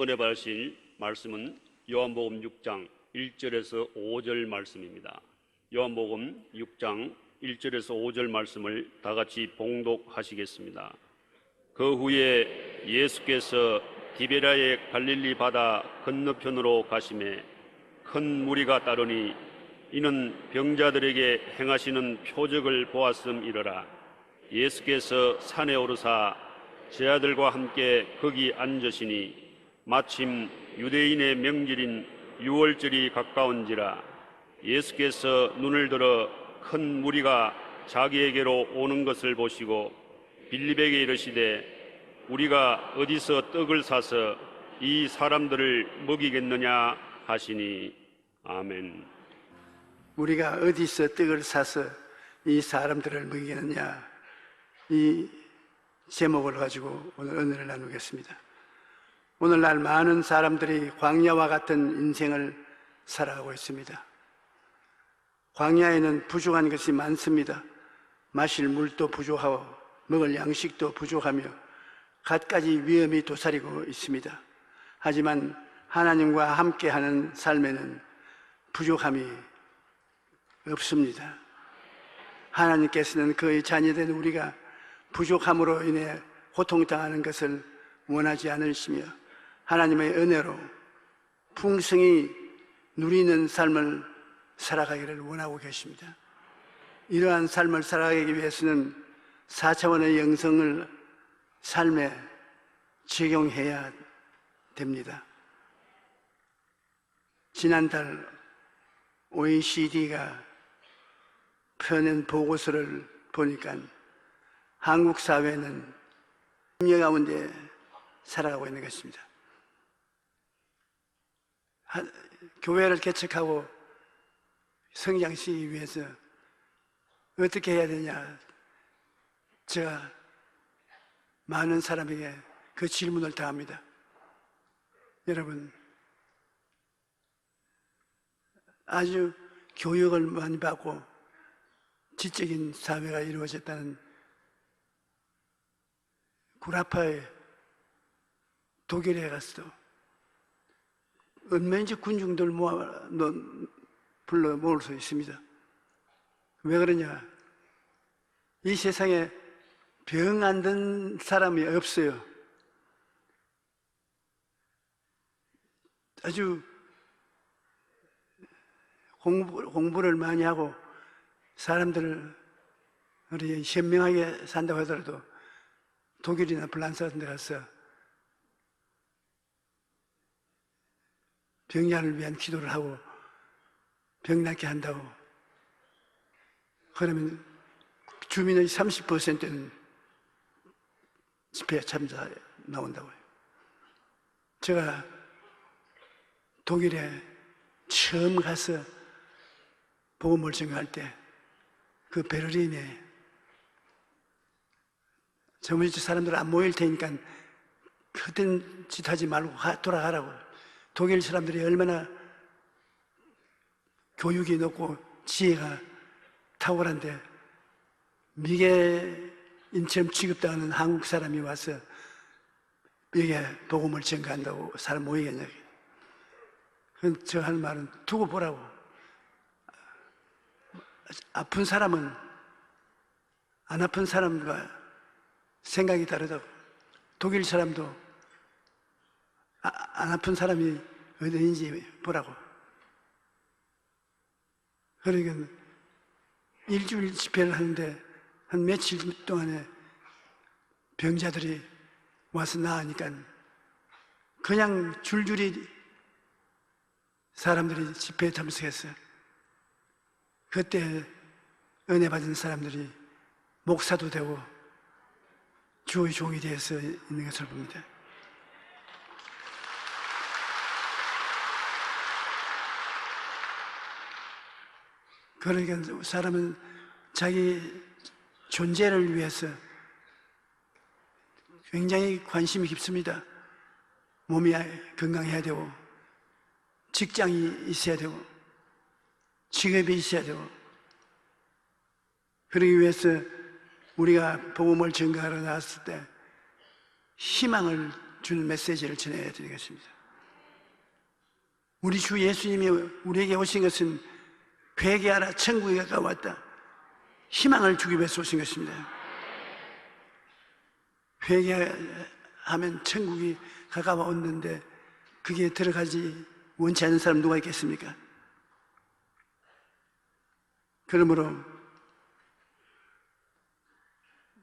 은혜 받으실 말씀은 요한복음 6장 1절에서 5절 말씀입니다. 요한복음 6장 1절에서 5절 말씀을 다 같이 봉독하시겠습니다. 그 후에 예수께서 디베랴의 갈릴리 바다 건너편으로 가시매 큰 무리가 따르니 이는 병자들에게 행하시는 표적을 보았음이러라. 예수께서 산에 오르사 제 아들과 함께 거기 앉으시니 마침 유대인의 명절인 유월절이 가까운지라. 예수께서 눈을 들어 큰 무리가 자기에게로 오는 것을 보시고 빌립에게 이르시되 우리가 어디서 떡을 사서 이 사람들을 먹이겠느냐 하시니. 아멘. 우리가 어디서 떡을 사서 이 사람들을 먹이겠느냐, 이 제목을 가지고 오늘 은혜를 나누겠습니다. 오늘날 많은 사람들이 광야와 같은 인생을 살아가고 있습니다. 광야에는 부족한 것이 많습니다. 마실 물도 부족하고 먹을 양식도 부족하며 갖가지 위험이 도사리고 있습니다. 하지만 하나님과 함께하는 삶에는 부족함이 없습니다. 하나님께서는 그의 자녀된 우리가 부족함으로 인해 고통당하는 것을 원하지 않으시며 하나님의 은혜로 풍성히 누리는 삶을 살아가기를 원하고 계십니다. 이러한 삶을 살아가기 위해서는 4차원의 영성을 삶에 적용해야 됩니다. 지난달 OECD가 펴낸 보고서를 보니까 한국 사회는 염려 가운데 살아가고 있는 것입니다. 교회를 개척하고 성장시키기 위해서 어떻게 해야 되냐, 제가 많은 사람에게 그 질문을 다 합니다. 여러분, 아주 교육을 많이 받고 지적인 사회가 이루어졌다는 구라파의 독일에 가서도 얼마인지 군중들 불러 모을 수 있습니다. 왜 그러냐? 이 세상에 병 안 든 사람이 없어요. 아주 공부를 많이 하고 사람들을 우리 현명하게 산다고 하더라도 독일이나 프랑스 같은 데 가서 병약을 위한 기도를 하고 병 낫게 한다고 그러면 주민의 30%는 집회에 참사 나온다고요. 제가 독일에 처음 가서 복음을 전할 때 그 베를린에 정말 사람들 안 모일 테니까 헛된 짓 하지 말고 돌아가라고. 독일 사람들이 얼마나 교육이 높고 지혜가 탁월한데 미개인처럼 취급당하는 한국 사람이 와서 여기에 복음을 전가한다고 사람 모이겠냐. 저 하는 말은 두고 보라고. 아픈 사람은 안 아픈 사람과 생각이 다르다고. 독일 사람도 안 아픈 사람이 어디인지 보라고. 그러니까 일주일 집회를 하는데 한 며칠 동안에 병자들이 와서 나으니까 그냥 줄줄이 사람들이 집회에 참석했어요. 그때 은혜 받은 사람들이 목사도 되고 주의 종이 되어서 있는 것을 봅니다. 그러니까 사람은 자기 존재를 위해서 굉장히 관심이 깊습니다. 몸이 건강해야 되고 직장이 있어야 되고 직업이 있어야 되고, 그러기 위해서 우리가 복음을 전가하러 나왔을 때 희망을 주는 메시지를 전해야 되겠습니다. 우리 주 예수님이 우리에게 오신 것은 회개하라, 천국이 가까웠다, 희망을 주기 위해서 오신 것입니다. 회개하면 천국이 가까워왔는데 그게 들어가지 원치 않는 사람 누가 있겠습니까? 그러므로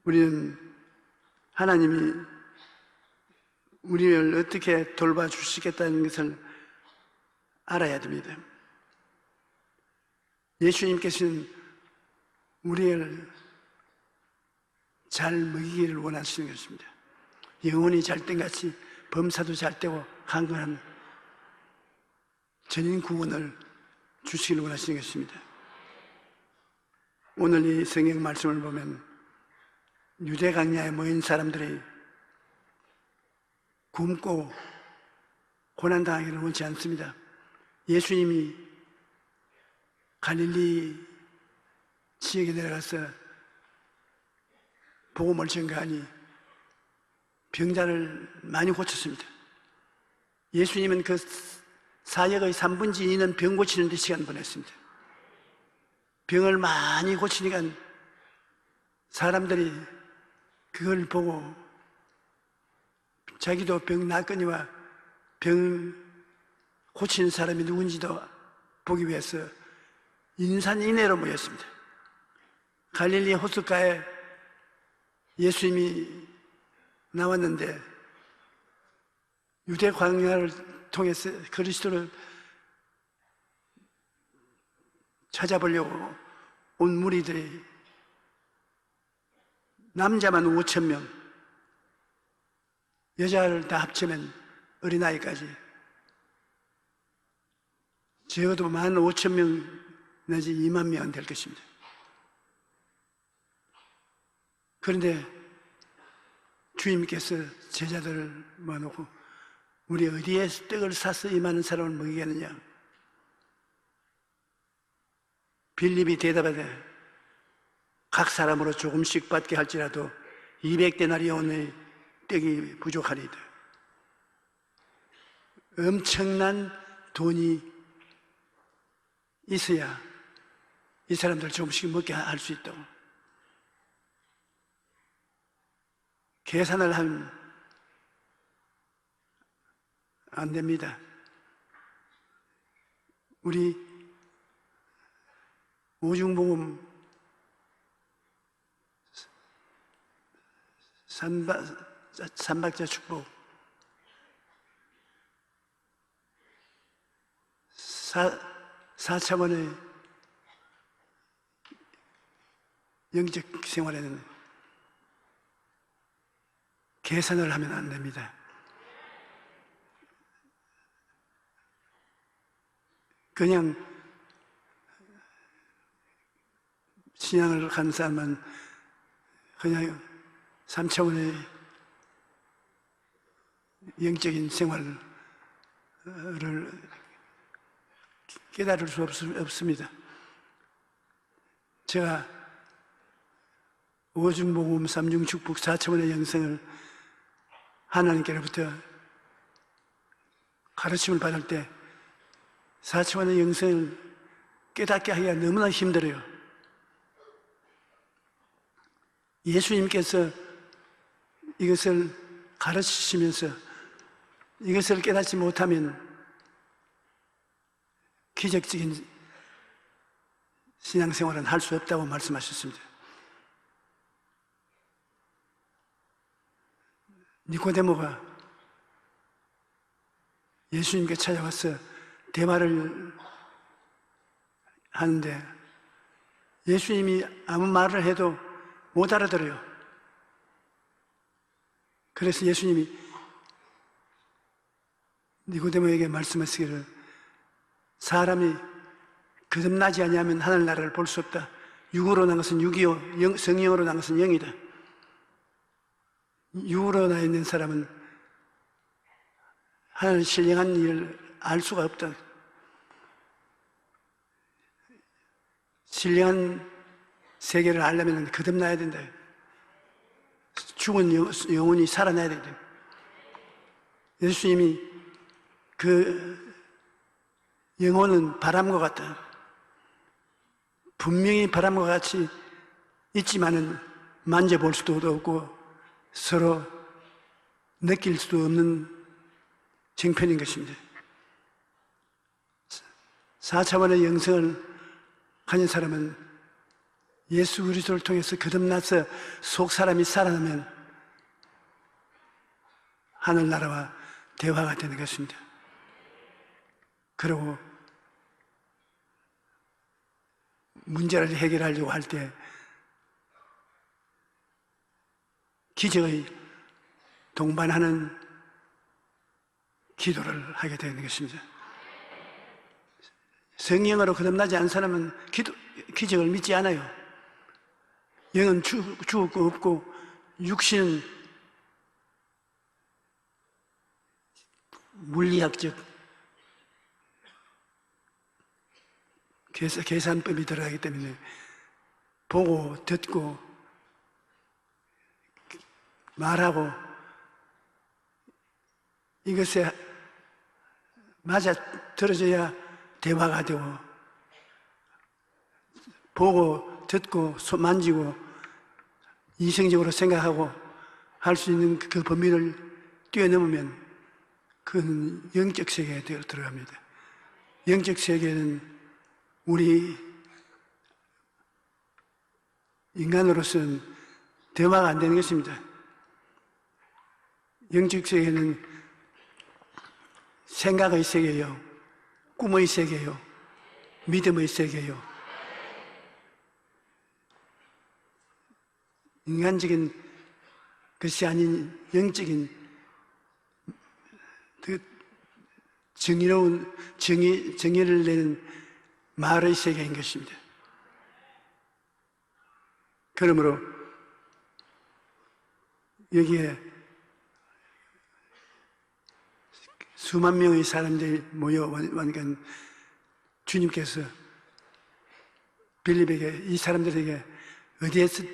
우리는 하나님이 우리를 어떻게 돌봐주시겠다는 것을 알아야 됩니다. 예수님께서는 우리를 잘 먹이기를 원하시는 것입니다. 영혼이 잘 된 같이 범사도 잘 되고 강건한 전인 구원을 주시기를 원하시는 것입니다. 오늘 이 성경 말씀을 보면 유대 강야에 모인 사람들이 굶고 고난당하기를 원치 않습니다. 예수님이 갈릴리 지역에 내려가서 복음을 전가하니 병자를 많이 고쳤습니다. 예수님은 그 사역의 3분의 2는 병 고치는 데 시간 보냈습니다. 병을 많이 고치니까 사람들이 그걸 보고 자기도 병 낫거니와 병 고치는 사람이 누군지도 보기 위해서 인산인해로 모였습니다. 갈릴리 호숫가에 예수님이 나왔는데 유대 광야를 통해서 그리스도를 찾아보려고 온 무리들이 남자만 5,000명, 여자를 다 합치면 어린아이까지 적어도 15,000명 내지 2만 명은 될 것입니다. 그런데 주님께서 제자들을 모아놓고 우리 어디에 떡을 사서 이 많은 사람을 먹이겠느냐? 빌립이 대답하되 각 사람으로 조금씩 받게 할지라도 200데나리온의 떡이 부족하리이다. 엄청난 돈이 있어야 이 사람들 조금씩 먹게 할 수 있다고. 계산을 하면 안 됩니다. 우리 오중복음 삼박자 축복 4차원의 영적 생활에는 계산을 하면 안 됩니다. 그냥 신앙을 간 사람은 그냥 3차원의 영적인 생활을 깨달을 수 없습니다. 제가 오중복음 삼중축복 4차원의 영성을 하나님께로부터 가르침을 받을 때 4차원의 영성을 깨닫게 하기가 너무나 힘들어요. 예수님께서 이것을 가르치시면서 이것을 깨닫지 못하면 기적적인 신앙생활은 할 수 없다고 말씀하셨습니다. 니고데모가 예수님께 찾아와서 대화를 하는데 예수님이 아무 말을 해도 못 알아들어요. 그래서 예수님이 니고데모에게 말씀하시기를 사람이 거듭나지 아니하면 하늘나라를 볼 수 없다. 육으로 난 것은 육이요 성령으로 난 것은 영이다. 육으로 나 있는 사람은 하나님 신령한 일을 알 수가 없다. 신령한 세계를 알려면 거듭나야 된다. 죽은 영혼이 살아나야 된다. 예수님이 그 영혼은 바람과 같다. 분명히 바람과 같이 있지만은 만져볼 수도 없고 서로 느낄 수도 없는 정편인 것입니다. 4차원의 영성을 가진 사람은 예수 그리스도를 통해서 거듭나서 속 사람이 살아나면 하늘나라와 대화가 되는 것입니다. 그리고 문제를 해결하려고 할 때 기적의 동반하는 기도를 하게 되는 것입니다. 성령으로 거듭나지 않은 사람은 기적을 믿지 않아요. 영은 죽을 거 없고 육신은 물리학적 계산법이 들어가기 때문에 보고 듣고 말하고 이것에 맞아 들어져야 대화가 되고 보고 듣고 손 만지고 이성적으로 생각하고 할 수 있는 그 범위를 뛰어넘으면 그건 영적 세계에 들어갑니다. 영적 세계는 우리 인간으로서는 대화가 안 되는 것입니다. 영적 세계는 생각의 세계요, 꿈의 세계요, 믿음의 세계요. 인간적인 것이 아닌 영적인 그 정의로운 정의를 내는 말의 세계인 것입니다. 그러므로 여기에 수만 명의 사람들이 모여오니까 주님께서 빌립에게 이 사람들에게 어디에서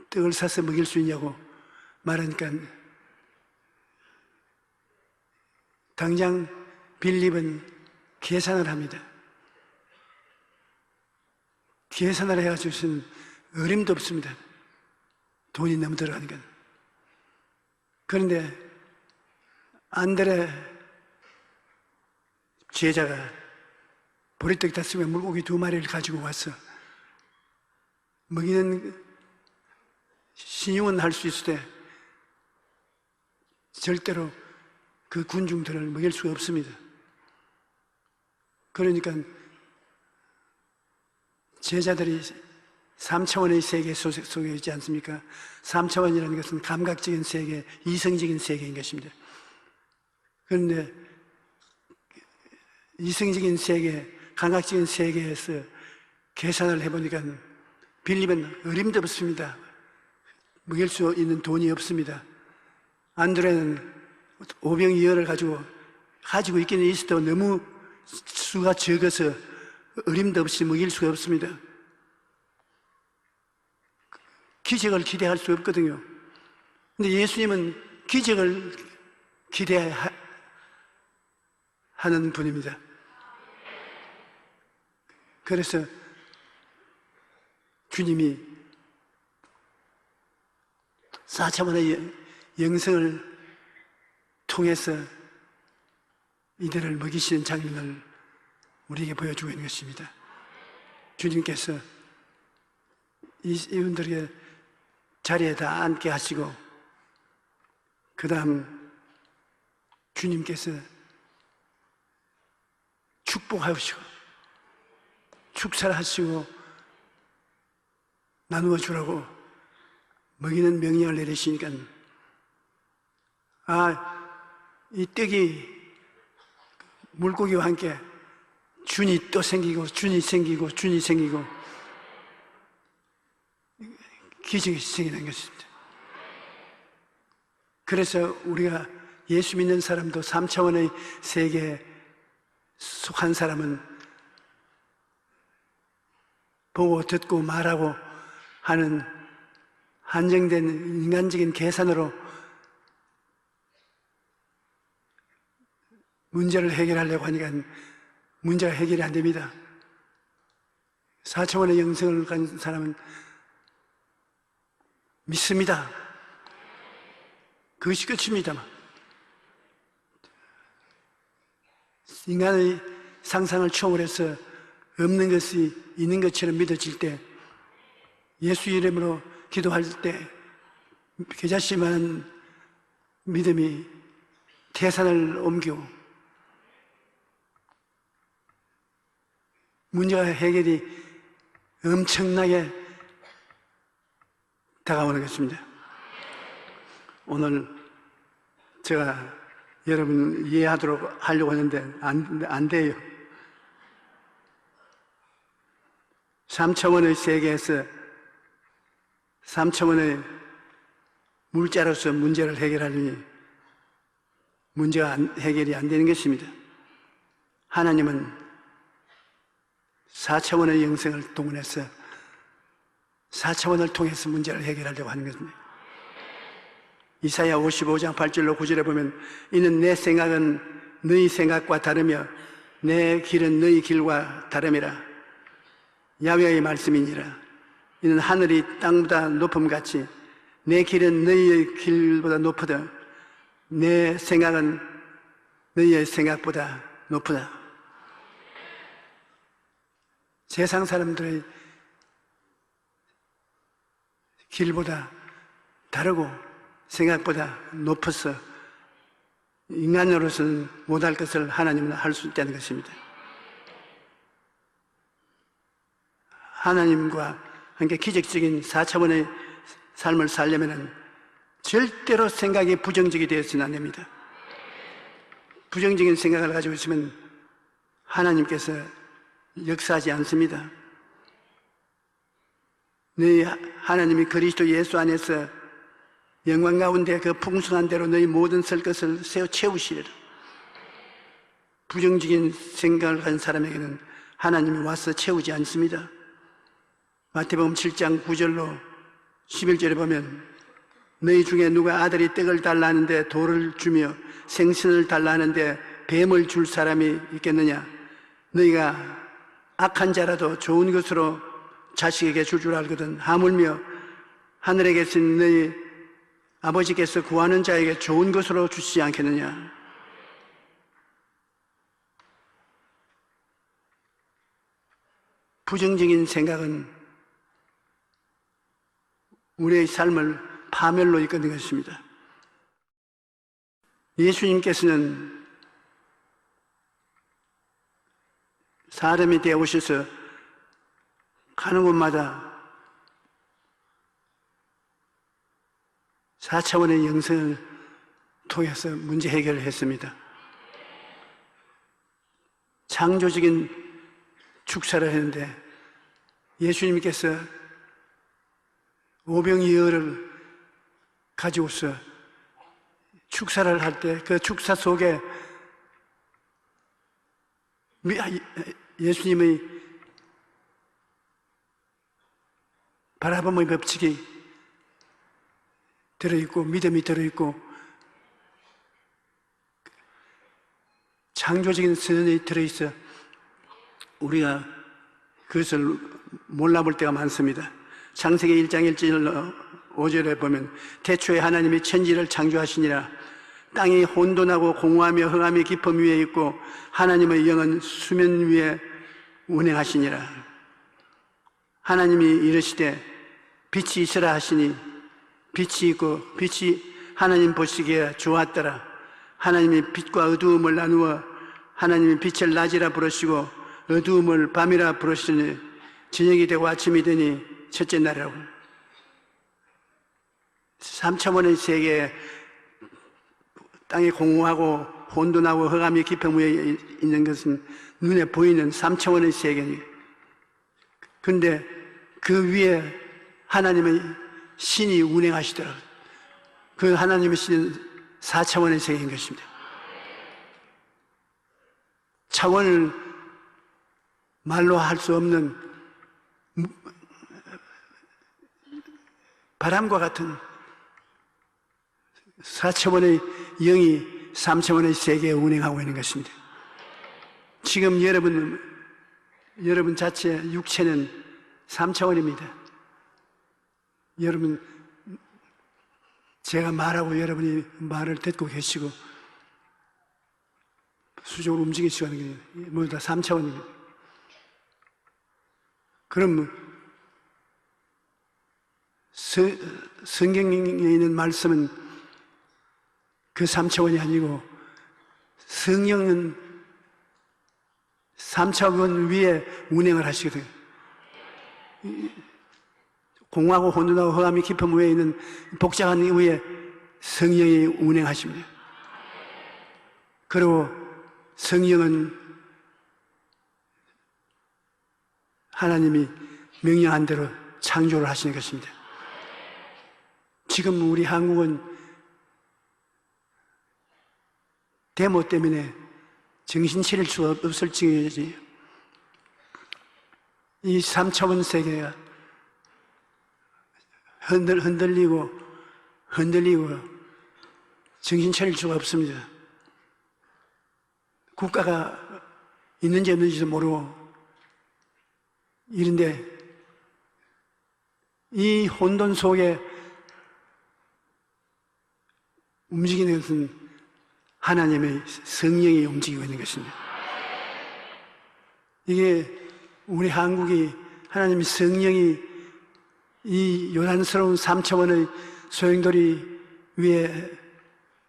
떡을 사서 먹일 수 있냐고 말하니까 당장 빌립은 계산을 합니다. 계산을 해가지고는 어림도 없습니다. 돈이 너무 들어가니까. 그런데 안드레 제자가 보리떡 5개 물고기 2마리를 가지고 와서 먹이는 신용은 할 수 있을 때 절대로 그 군중들을 먹일 수가 없습니다. 그러니까 제자들이 3차원의 세계 속에 있지 않습니까? 3차원이라는 것은 감각적인 세계, 이성적인 세계인 것입니다. 그런데 이성적인 세계, 감각적인 세계에서 계산을 해보니까 빌립은 어림도 없습니다. 먹일 수 있는 돈이 없습니다. 안드레는 오병이어를 가지고 있기는 있어도 너무 수가 적어서 어림도 없이 먹일 수가 없습니다. 기적을 기대할 수 없거든요. 근데 예수님은 기적을 기대하는 분입니다. 그래서 주님이 4차원의 영성을 통해서 이들을 먹이시는 장면을 우리에게 보여주고 있는 것입니다. 주님께서 이분들에게 자리에 다 앉게 하시고 그 다음 주님께서 축복하시고 축사하시고 나누어 주라고 먹이는 명령을 내리시니까 이 떡이 물고기와 함께 준이 또 생기고 준이 생기고 준이 생기고 기적이 생기는 것입니다. 그래서 우리가 예수 믿는 사람도 3차원의 세계에 속한 사람은 보고 듣고 말하고 하는 한정된 인간적인 계산으로 문제를 해결하려고 하니까 문제가 해결이 안 됩니다. 4차원의 영성을 가진 사람은 믿습니다. 그것이 끝입니다. 인간의 상상을 초월해서 없는 것이 있는 것처럼 믿어질 때, 예수 이름으로 기도할 때 겨자씨만한 믿음이 태산을 옮기고 문제가 해결이 엄청나게 다가오는 것입니다. 오늘 제가 여러분 이해하도록 하려고 하는데 안 돼요. 3차원의 세계에서 3차원의 물자로서 문제를 해결하려니 문제가 해결이 안 되는 것입니다. 하나님은 4차원의 영성을 동원해서 4차원을 통해서 문제를 해결하려고 하는 것입니다. 이사야 55장 8절로 9절에 보면 이는 내 생각은 너희 생각과 다르며 내 길은 너희 길과 다름이라. 야훼의 말씀이니라. 이는 하늘이 땅보다 높음같이 내 길은 너희의 길보다 높으되 내 생각은 너희의 생각보다 높으다. 세상 사람들의 길보다 다르고 생각보다 높아서 인간으로서는 못할 것을 하나님은 할 수 있다는 것입니다. 하나님과 함께 기적적인 4차원의 삶을 살려면 절대로 생각이 부정적이 되어서는 안 됩니다. 부정적인 생각을 가지고 있으면 하나님께서 역사하지 않습니다. 너희 하나님이 그리스도 예수 안에서 영광 가운데 그 풍성한 대로 너희 모든 설 것을 세워 채우시리라. 부정적인 생각을 가진 사람에게는 하나님이 와서 채우지 않습니다. 마태복음 7장 9절로 11절에 보면 너희 중에 누가 아들이 떡을 달라 하는데 돌을 주며 생선을 달라 하는데 뱀을 줄 사람이 있겠느냐? 너희가 악한 자라도 좋은 것으로 자식에게 줄 줄 알거든 하물며 하늘에 계신 너희 아버지께서 구하는 자에게 좋은 것으로 주시지 않겠느냐? 부정적인 생각은 우리의 삶을 파멸로 이끄는 것입니다. 예수님께서는 사람이 되어 오셔서 가는 곳마다 4차원의 영성을 통해서 문제 해결을 했습니다. 창조적인 축사를 했는데 예수님께서 오병이어를 가지고서 축사를 할 때 그 축사 속에 예수님의 바라봄의 법칙이 들어있고 믿음이 들어있고 창조적인 선언이 들어있어 우리가 그것을 몰라볼 때가 많습니다. 창세기 1장 1절 5절에 보면 태초에 하나님이 천지를 창조하시니라. 땅이 혼돈하고 공허하며 흑암이 깊음 위에 있고 하나님의 영은 수면 위에 운행하시니라. 하나님이 이르시되 빛이 있으라 하시니 빛이 있고 빛이 하나님 보시기에 좋았더라. 하나님이 빛과 어두움을 나누어 하나님이 빛을 낮이라 부르시고 어두움을 밤이라 부르시니 저녁이 되고 아침이 되니 첫째 날이라고. 3차원의 세계에 땅이 공허하고 혼돈하고 흑암이 깊은 위에 있는 것은 눈에 보이는 3차원의 세계니. 그런데 그 위에 하나님의 신이 운행하시더라고요. 그 하나님의 신은 4차원의 세계인 것입니다. 차원을 말로 할 수 없는 바람과 같은 4차원의 영이 3차원의 세계에 운행하고 있는 것입니다. 지금 여러분 자체 육체는 3차원입니다. 여러분, 제가 말하고 여러분이 말을 듣고 계시고 수적으로 움직이시고 하는 게 모두 다 3차원입니다. 그럼 성경에 있는 말씀은 그 3차원이 아니고 성령은 3차원 위에 운행을 하시거든요. 공하고 혼돈하고 허감이 깊음 위에 있는 복잡한 위에 성령이 운행하십니다. 그리고 성령은 하나님이 명령한 대로 창조를 하시는 것입니다. 지금 우리 한국은 데모 때문에 정신 차릴 수가 없을 지경이지. 이 3차원 세계가 흔들리고 정신 차릴 수가 없습니다. 국가가 있는지 없는지도 모르고 이런데 이 혼돈 속에 움직이는 것은 하나님의 성령이 움직이고 있는 것입니다. 이게 우리 한국이 하나님의 성령이 이 요란스러운 3차원의 소용돌이 위에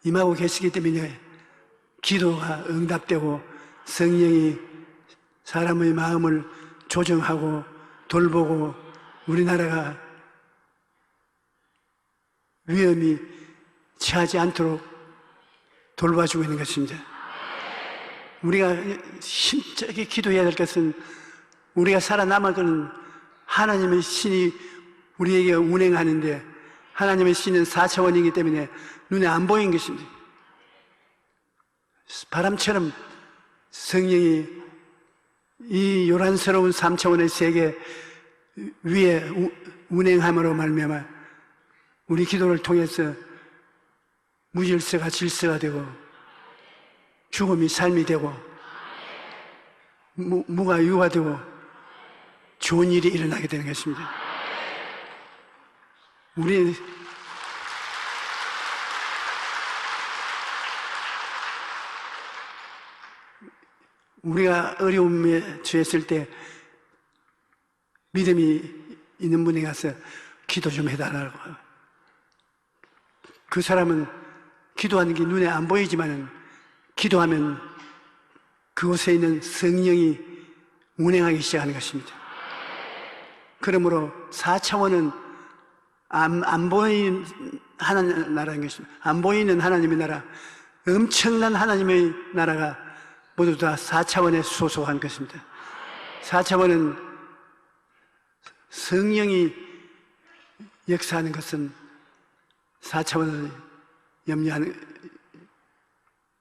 임하고 계시기 때문에 기도가 응답되고 성령이 사람의 마음을 조정하고 돌보고 우리나라가 위험이 처하지 않도록 돌봐주고 있는 것입니다. 우리가 힘차게 기도해야 될 것은 우리가 살아남을 것은 하나님의 신이 우리에게 운행하는데 하나님의 신은 4차원이기 때문에 눈에 안 보이는 것입니다. 바람처럼 성령이 이 요란스러운 3차원의 세계 위에 운행함으로 말미암아 우리 기도를 통해서 무질서가 질서가 되고 죽음이 삶이 되고 무가 유가 되고 좋은 일이 일어나게 되는 것입니다. 우리가 어려움에 처했을 때 믿음이 있는 분에 가서 기도 좀 해달라고. 그 사람은 기도하는 게 눈에 안 보이지만 기도하면 그곳에 있는 성령이 운행하기 시작하는 것입니다. 그러므로 4차원은 안 보이는 하나님 나라인 것입니다. 안 보이는 하나님의 나라, 엄청난 하나님의 나라가 모두 다 4차원에 소속한 것입니다. 4차원은 성령이 역사하는 것은 4차원을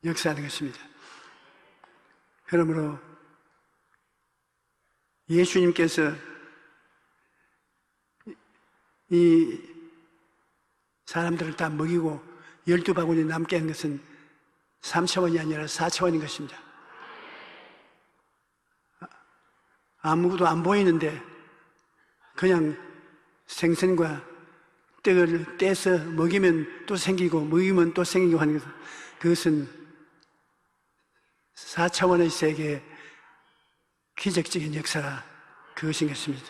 역사하는 것입니다. 그러므로 예수님께서 이 사람들을 다 먹이고 12바구니 남게 한 것은 3차원이 아니라 4차원인 것입니다. 아무것도 안 보이는데 그냥 생선과 떡을 떼서 먹이면 또 생기고 먹이면 또 생기고 하는 것은 그것은 4차원의 세계의 기적적인 역사가 그것인 것입니다.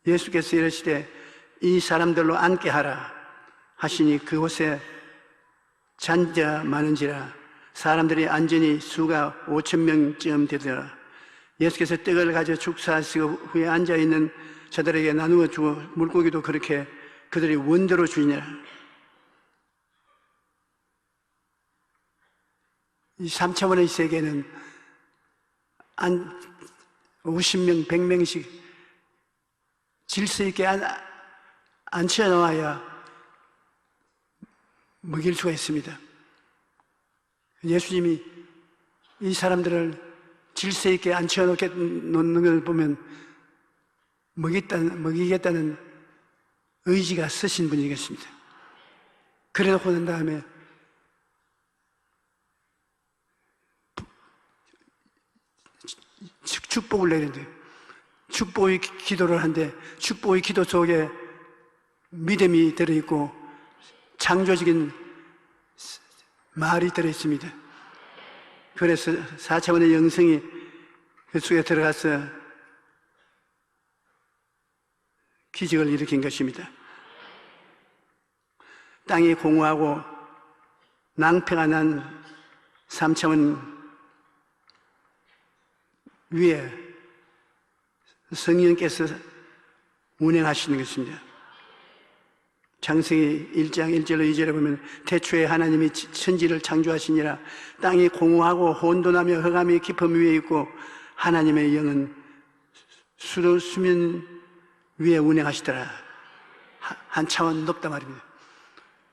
예수께서 이르시되 이 사람들로 앉게 하라 하시니 그곳에 잔자 많은지라 사람들이 앉으니 수가 5,000명쯤 되더라. 예수께서 떡을 가져 축사하시고 후에 앉아있는 자들에게 나누어 주고 물고기도 그렇게 그들이 원대로 주니라. 이 3차원의 세계는 50명, 100명씩 질서 있게 앉혀놓아야 먹일 수가 있습니다. 예수님이 이 사람들을 질서 있게 앉혀놓는 걸 보면 먹이겠다는 의지가 쓰신 분이겠습니다. 그래 놓고 난 다음에 축복을 내리는데, 축복의 기도를 하는데 축복의 기도 속에 믿음이 들어있고 창조적인 말이 들어있습니다. 그래서 4차원의 영성이 그 속에 들어가서 기적을 일으킨 것입니다. 땅이 공허하고 낭패가 난 3차원 위에 성령께서 운행하시는 것입니다. 창세기 1장 1절로 2절에 보면 태초에 하나님이 천지를 창조하시니라. 땅이 공허하고 혼돈하며 흑암이 깊음 위에 있고 하나님의 영은 수면 위에 운행하시더라. 한 차원 높다 말입니다.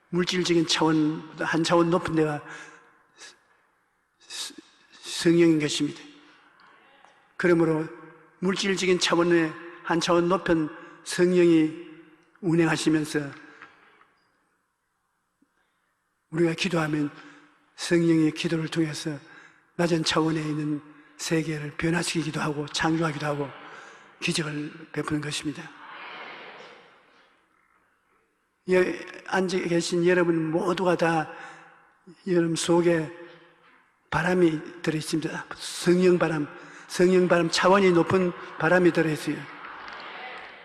물질적인 차원보다 한 차원 높은 데가 성령인 것입니다. 그러므로 물질적인 차원에 한 차원 높은 성령이 운행하시면서 우리가 기도하면 성령의 기도를 통해서 낮은 차원에 있는 세계를 변화시키기도 하고 창조하기도 하고 기적을 베푸는 것입니다. 앉아 계신 여러분 모두가 다 여러분 속에 바람이 들어있습니다. 성령바람 차원이 높은 바람이 들어있어요.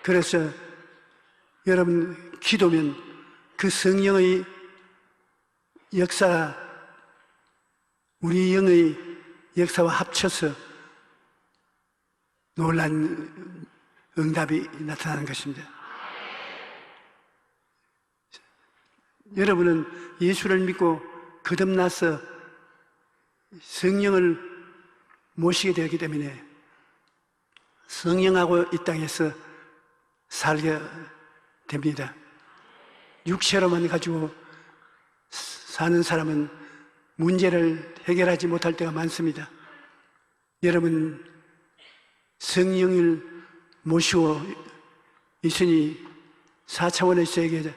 그래서 여러분 기도면 그 성령의 역사가 우리 영의 역사와 합쳐서 놀란 응답이 나타나는 것입니다. 여러분은 예수를 믿고 거듭나서 성령을 모시게 되었기 때문에 성령하고 이 땅에서 살게 됩니다. 육체로만 가지고 사는 사람은 문제를 해결하지 못할 때가 많습니다. 여러분 성령을 모시고 있으니 4차원의 세계에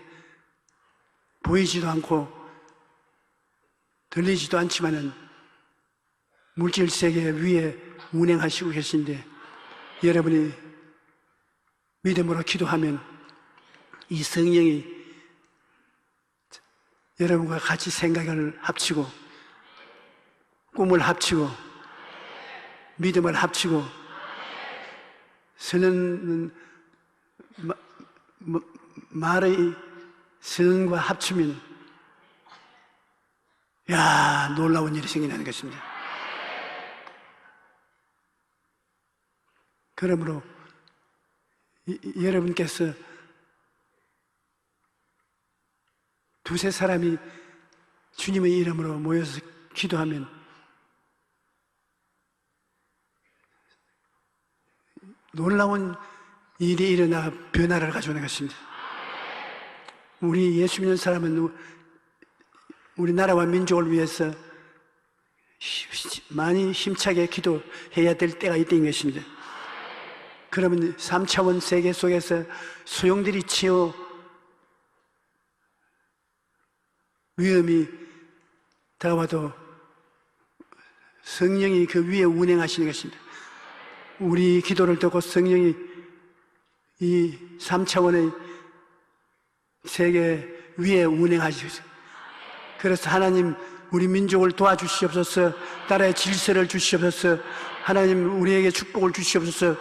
보이지도 않고 들리지도 않지만은 물질 세계 위에 운행하시고 계신데 여러분이 믿음으로 기도하면 이 성령이 여러분과 같이 생각을 합치고 꿈을 합치고 믿음을 합치고 선은 말의 선과 합치면 놀라운 일이 생기는 것입니다. 그러므로 여러분께서 두세 사람이 주님의 이름으로 모여서 기도하면 놀라운 일이 일어나 변화를 가져오는 것입니다. 우리 예수 믿는 사람은 우리나라와 민족을 위해서 많이 힘차게 기도해야 될 때가 이때인 것입니다. 그러면 3차원 세계 속에서 소용돌이 치어 위험이 다가와도 성령이 그 위에 운행하시는 것입니다. 우리 기도를 듣고 성령이 이 3차원의 세계 위에 운행하시죠. 그래서 하나님 우리 민족을 도와주시옵소서. 나라의 질서를 주시옵소서. 하나님 우리에게 축복을 주시옵소서.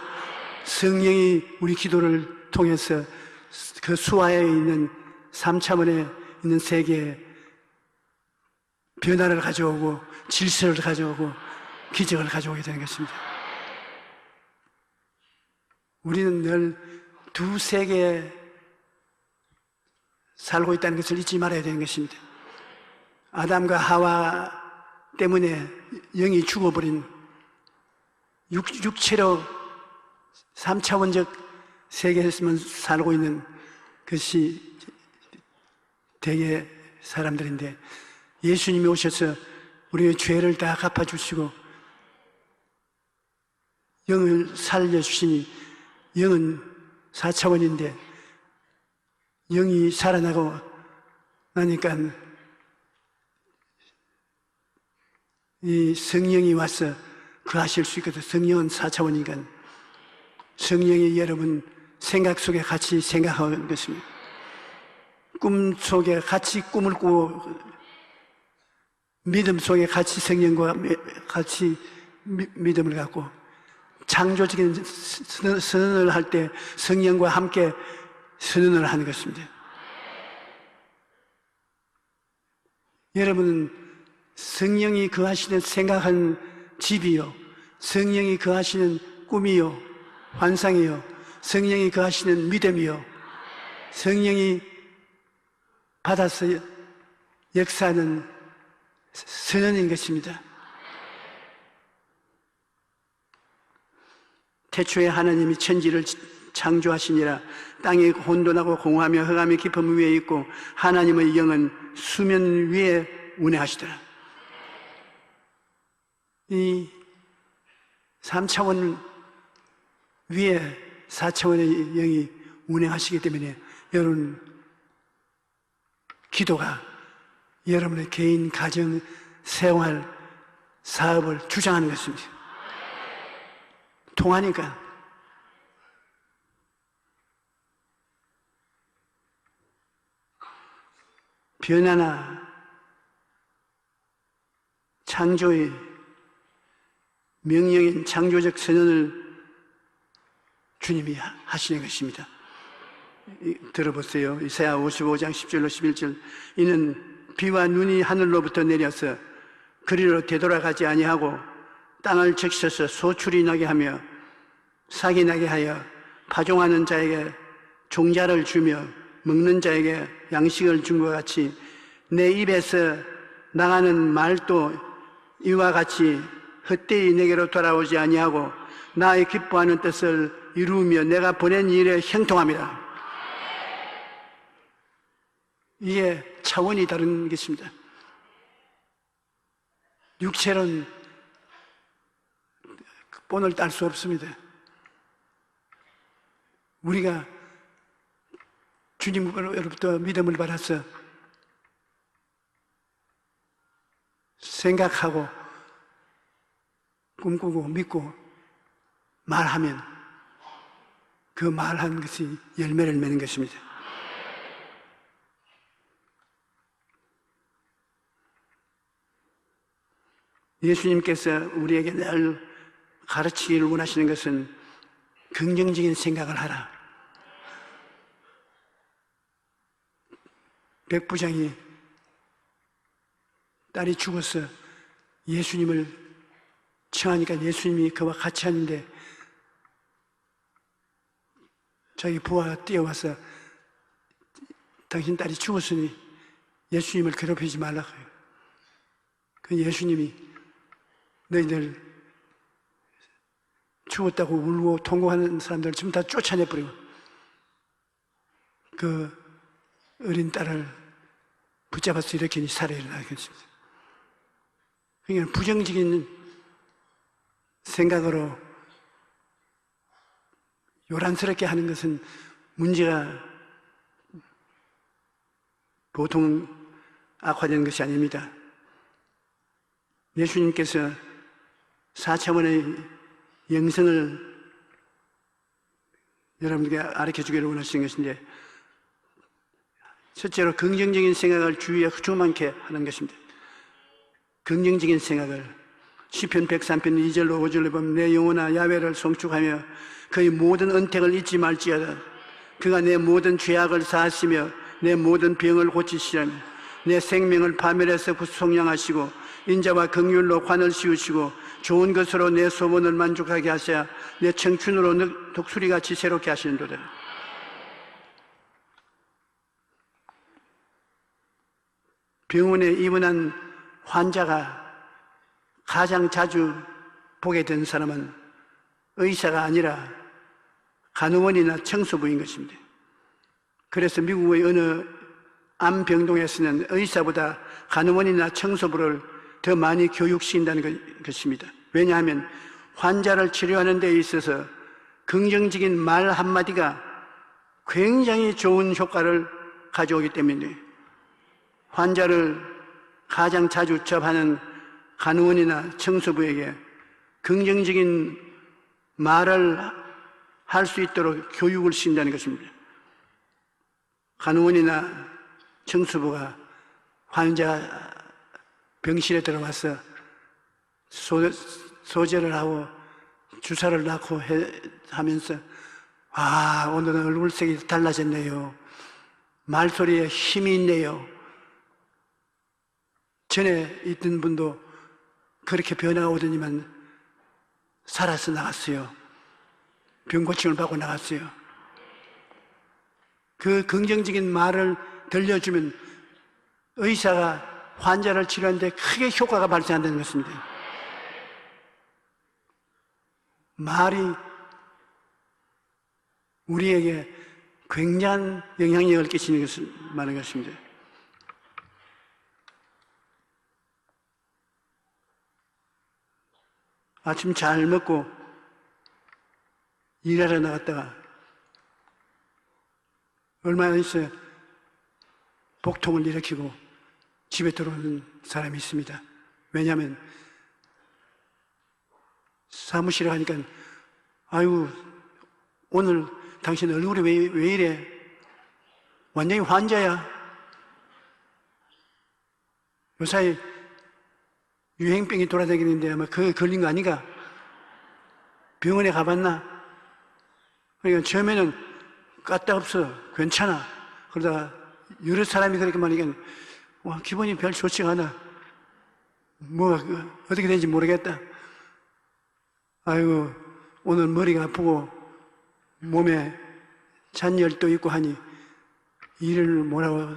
성령이 우리 기도를 통해서 그 수하에 있는 3차원에 있는 세계에 변화를 가져오고 질서를 가져오고 기적을 가져오게 되는 것입니다. 우리는 늘 두 세계에 살고 있다는 것을 잊지 말아야 되는 것입니다. 아담과 하와 때문에 영이 죽어버린 육체로 3차원적 세계에서만 살고 있는 것이 대개 사람들인데 예수님이 오셔서 우리의 죄를 다 갚아주시고 영을 살려주시니 영은 4차원인데 영이 살아나고 나니까 이 성령이 와서 하실 수 있거든. 성령은 4차원이니까 성령이 여러분 생각 속에 같이 생각하는 것입니다. 꿈 속에 같이 꿈을 꾸고 믿음 속에 같이 성령과 같이 믿음을 갖고 창조적인 선언을 할 때 성령과 함께 선언을 하는 것입니다. 여러분은 성령이 거하시는 생각한 집이요, 성령이 거하시는 꿈이요, 환상이요, 성령이 거하시는 믿음이요, 성령이 받아서 역사하는 선언인 것입니다. 태초에 하나님이 천지를 창조하시니라. 땅이 혼돈하고 공허하며 흑암이 깊음 위에 있고 하나님의 영은 수면 위에 운행하시더라. 이 3차원 위에 4차원의 영이 운행하시기 때문에 여러분 기도가 여러분의 개인, 가정, 생활, 사업을 주장하는 것입니다. 통하니까. 변화나 창조의 명령인 창조적 선언을 주님이 하시는 것입니다. 들어보세요. 이사야 55장 10절로 11절. 이는 비와 눈이 하늘로부터 내려서 그리로 되돌아가지 아니하고 땅을 적셔서 소출이 나게 하며 싹이 나게 하여 파종하는 자에게 종자를 주며 먹는 자에게 양식을 준 것 같이 내 입에서 나가는 말도 이와 같이 헛되이 내게로 돌아오지 아니하고 나의 기뻐하는 뜻을 이루며 내가 보낸 일에 형통함이라. 이게 차원이 다른 것입니다. 육체는 본을 딸 수 없습니다. 우리가 주님으로부터 믿음을 받아서 생각하고 꿈꾸고 믿고 말하면 그 말한 것이 열매를 맺는 것입니다. 예수님께서 우리에게 늘 가르치기를 원하시는 것은 긍정적인 생각을 하라. 백부장이 딸이 죽어서 예수님을 청하니까 예수님이 그와 같이 하는데 자기 부하가 뛰어와서 당신 딸이 죽었으니 예수님을 괴롭히지 말라고 해요. 그 예수님이 너희들 죽었다고 울고 통곡하는 사람들을 전부 다 쫓아내버리고 그 어린 딸을 붙잡아서 일으키니 살아 일어나겠습니다. 그러니까 부정적인 생각으로 요란스럽게 하는 것은 문제가 보통 악화되는 것이 아닙니다. 예수님께서 4차원의 영성을 여러분에게 가르쳐주기를 원하시는 것인데 첫째로 긍정적인 생각을 주위에 충만케 하는 것입니다. 긍정적인 생각을 시편 103편 2절로 5절로 보면 내 영혼아 야훼를 송축하며 그의 모든 언택을 잊지 말지어다. 그가 내 모든 죄악을 사하시며 내 모든 병을 고치시려며 내 생명을 파멸해서 구속량하시고 인자와 긍휼로 관을 씌우시고 좋은 것으로 내 소원을 만족하게 하셔야 내 청춘으로 독수리같이 새롭게 하시는도다. 병원에 입원한 환자가 가장 자주 보게 된 사람은 의사가 아니라 간호원이나 청소부인 것입니다. 그래서 미국의 어느 암병동에서는 의사보다 간호원이나 청소부를 더 많이 교육시킨다는 것입니다. 왜냐하면 환자를 치료하는 데 있어서 긍정적인 말 한마디가 굉장히 좋은 효과를 가져오기 때문에 환자를 가장 자주 접하는 간호원이나 청소부에게 긍정적인 말을 할 수 있도록 교육을 시킨다는 것입니다. 간호원이나 청소부가 환자 병실에 들어와서 소절을 하고 주사를 놔고 하면서 오늘은 얼굴색이 달라졌네요. 말소리에 힘이 있네요. 전에 있던 분도 그렇게 변화가 오더니만 살아서 나갔어요. 병 고침을 받고 나갔어요. 그 긍정적인 말을 들려주면 의사가 환자를 치료하는데 크게 효과가 발생한다는 것입니다. 말이 우리에게 굉장한 영향력을 끼치는 것을 말하는 것입니다. 아침 잘 먹고 일하러 나갔다가 얼마 안 있어요. 복통을 일으키고 집에 들어오는 사람이 있습니다. 왜냐하면 사무실에 가니까 아유 오늘 당신 얼굴이 왜 이래? 완전히 환자야. 요사이 유행병이 돌아다니는데 아마 그거 걸린 거 아닌가? 병원에 가봤나? 그러니까 처음에는 까딱없어. 괜찮아. 그러다가 여러 사람이 그렇게 말하니까 기분이 별 좋지가 않아. 어떻게 되는지 모르겠다. 아이고 오늘 머리가 아프고 몸에 잔열도 있고 하니 일을 못하고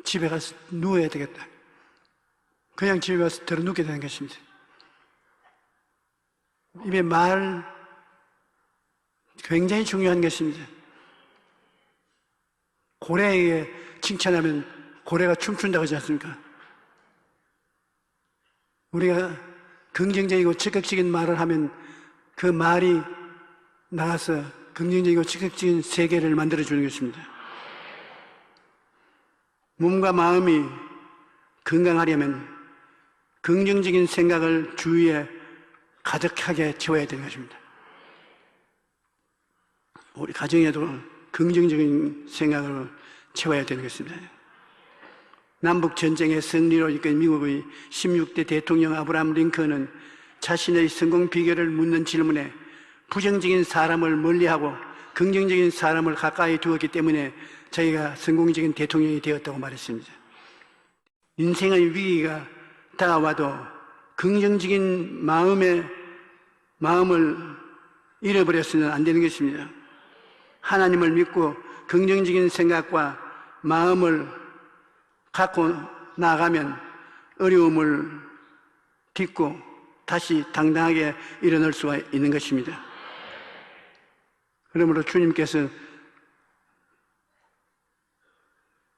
집에 가서 누워야 되겠다. 그냥 집에 가서 들어 눕게 되는 것입니다. 입에 말 굉장히 중요한 것입니다. 고래에게 칭찬하면 고래가 춤춘다고 하지 않습니까? 우리가 긍정적이고 적극적인 말을 하면 그 말이 나가서 긍정적이고 적극적인 세계를 만들어주는 것입니다. 몸과 마음이 건강하려면 긍정적인 생각을 주위에 가득하게 채워야 되는 것입니다. 우리 가정에도 긍정적인 생각을 채워야 되는 것입니다. 남북전쟁의 승리로 이끈 미국의 16대 대통령 아브라함 링컨은 자신의 성공 비결을 묻는 질문에 부정적인 사람을 멀리하고 긍정적인 사람을 가까이 두었기 때문에 자기가 성공적인 대통령이 되었다고 말했습니다. 인생의 위기가 다가와도 긍정적인 마음을 잃어버려서는 안 되는 것입니다. 하나님을 믿고 긍정적인 생각과 마음을 갖고 나가면 어려움을 딛고 다시 당당하게 일어날 수가 있는 것입니다. 그러므로 주님께서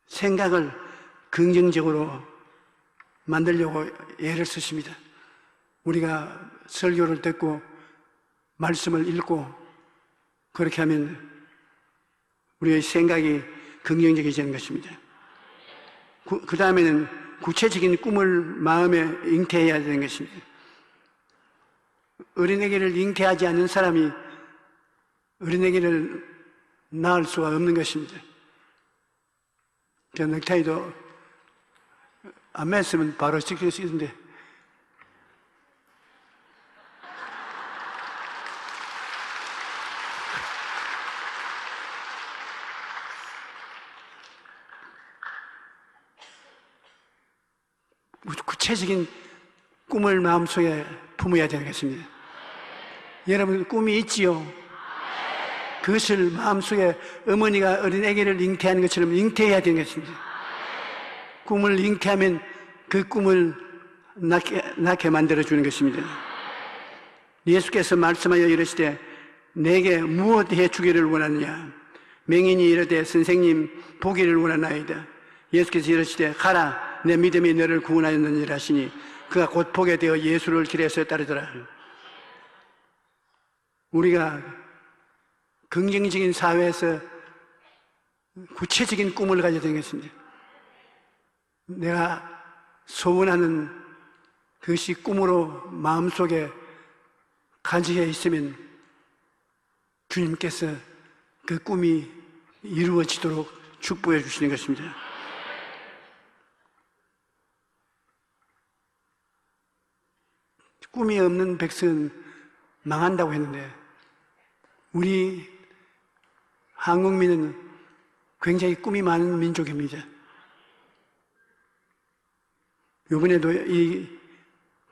생각을 긍정적으로 만들려고 애를 쓰십니다. 우리가 설교를 듣고 말씀을 읽고 그렇게 하면 우리의 생각이 긍정적이지는 것입니다. 그 다음에는 구체적인 꿈을 마음에 잉태해야 되는 것입니다. 어린애기를 잉태하지 않는 사람이 어린애기를 낳을 수가 없는 것입니다. 저 넥타이도 안 맸으면 바로 지킬 수 있는데 구체적인 꿈을 마음속에 품어야 되는 것입니다. 여러분 꿈이 있지요? 그것을 마음속에 어머니가 어린 아기를 잉태하는 것처럼 잉태해야 되는 것입니다. 꿈을 잉태하면 그 꿈을 낳게 만들어주는 것입니다. 예수께서 말씀하여 이르시되 내게 무엇 해주기를 원하느냐? 맹인이 이르되 선생님 보기를 원하나이다. 예수께서 이르시되 가라 내 믿음이 너를 구원하였느니라 하시니 그가 곧 보게 되어 예수를 길에서 따르더라. 우리가 긍정적인 사회에서 구체적인 꿈을 가져야 되는 것입니다. 내가 소원하는 그것이 꿈으로 마음속에 간직해 있으면 주님께서 그 꿈이 이루어지도록 축복해 주시는 것입니다. 꿈이 없는 백성은 망한다고 했는데 우리 한국민은 굉장히 꿈이 많은 민족입니다. 이번에도 이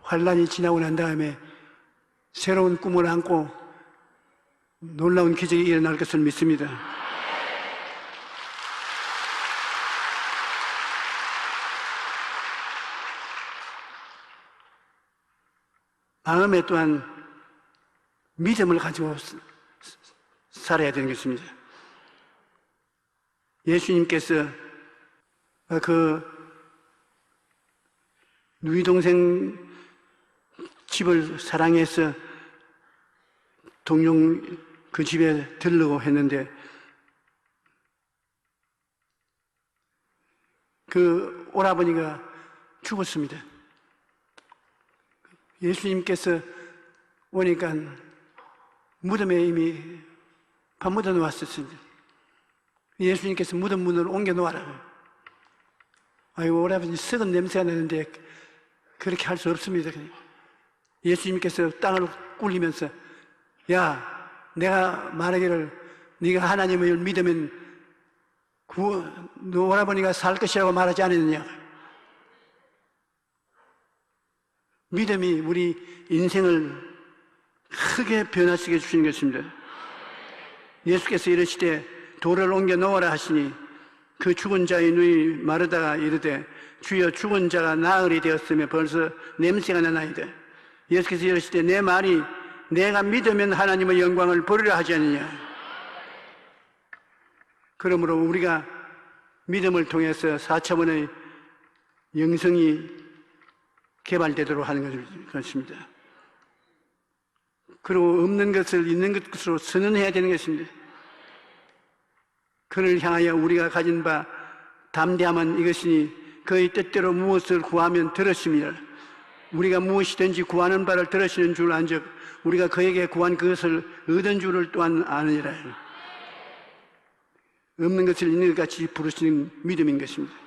환란이 지나고 난 다음에 새로운 꿈을 안고 놀라운 기적이 일어날 것을 믿습니다. 마음에 또한 믿음을 가지고 살아야 되는 것입니다. 예수님께서 그 누이 동생 집을 사랑해서 동용 그 집에 들르고 했는데 그 오라버니가 죽었습니다. 예수님께서 오니까 무덤에 이미 밥 묻어 놓았었습니다. 예수님께서 무덤 문을 옮겨 놓으라고. 아이고, 오라버니 썩은 냄새가 나는데 그렇게 할 수 없습니다. 예수님께서 땅을 굴리면서 야, 내가 말하기를 네가 하나님을 믿으면 너 오라버니가 살 것이라고 말하지 않았느냐. 믿음이 우리 인생을 크게 변화시켜 주시는 것입니다. 예수께서 이르시되 돌을 옮겨 놓으라 하시니 그 죽은 자의 누이 마르다가 이르되 주여 죽은 자가 나흘이 되었으며 벌써 냄새가 나나이다. 예수께서 이르시되 내 말이 내가 믿으면 하나님의 영광을 보리라 하지 않느냐. 그러므로 우리가 믿음을 통해서 4차원의 영성이 개발되도록 하는 것입니다. 그리고 없는 것을 있는 것으로 선언해야 되는 것입니다. 그를 향하여 우리가 가진 바 담대함은 이것이니 그의 뜻대로 무엇을 구하면 들으심이라. 우리가 무엇이든지 구하는 바를 들으시는 줄 안즉 우리가 그에게 구한 그것을 얻은 줄을 또한 아느니라. 없는 것을 있는 것 같이 부르시는 믿음인 것입니다.